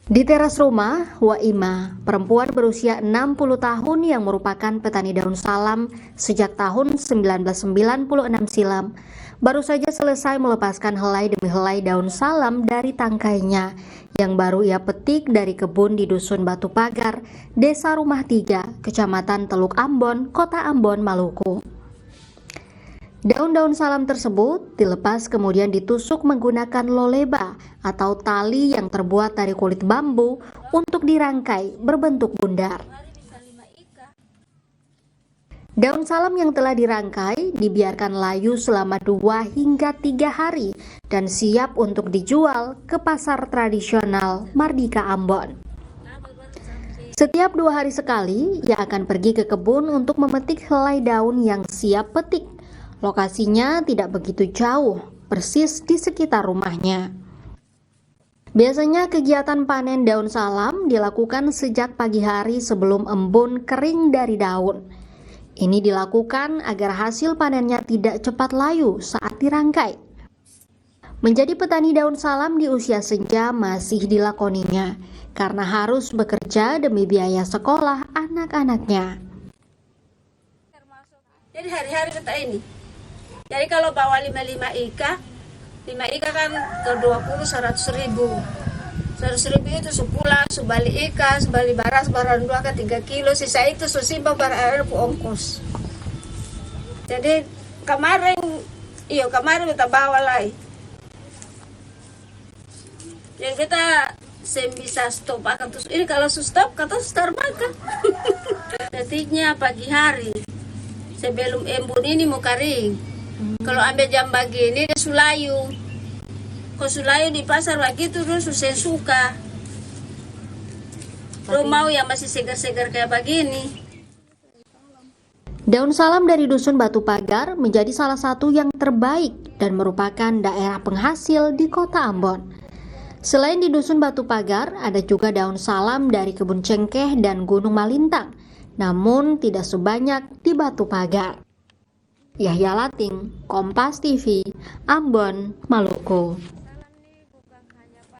Di teras rumah Waima, perempuan berusia 60 tahun yang merupakan petani daun salam sejak tahun 1996 silam, baru saja selesai melepaskan helai demi helai daun salam dari tangkainya yang baru ia petik dari kebun di Dusun Batu Pagar, Desa Rumah 3, Kecamatan Teluk Ambon, Kota Ambon, Maluku. Daun-daun salam tersebut dilepas kemudian ditusuk menggunakan loleba atau tali yang terbuat dari kulit bambu untuk dirangkai berbentuk bundar. Daun salam yang telah dirangkai dibiarkan layu selama 2 hingga 3 hari dan siap untuk dijual ke pasar tradisional Mardika Ambon. Setiap 2 hari sekali, ia akan pergi ke kebun untuk memetik helai daun yang siap petik. Lokasinya tidak begitu jauh, persis di sekitar rumahnya. Biasanya kegiatan panen daun salam dilakukan sejak pagi hari sebelum embun kering dari daun. Ini dilakukan agar hasil panennya tidak cepat layu saat dirangkai. Menjadi petani daun salam di usia senja masih dilakoninya, karena harus bekerja demi biaya sekolah anak-anaknya. Jadi hari-hari kita ini. Jadi kalau bawa 5 ika kan ke 20 100 ribu. 100 ribu itu sepulang, sebali ika, sebali baras, barang 2 ke 3 kilo, sisa itu susimba barang ongkos. Jadi kemarin kita bawa lagi. Jadi kita bisa stop akan terus. Ini kalau stop kata start makan. Detiknya pagi hari sebelum embun ini mau kering. Kalau ambil jam begini dia sulayu. Kalau sulayu di pasar begitu dia susah suka. Lo mau yang masih segar-segar kayak begini. Daun salam dari Dusun Batu Pagar menjadi salah satu yang terbaik dan merupakan daerah penghasil di Kota Ambon. Selain di Dusun Batu Pagar, ada juga daun salam dari Kebun Cengkeh dan Gunung Malintang, namun tidak sebanyak di Batu Pagar. Yahya Lating, Kompas TV, Ambon, Maluku.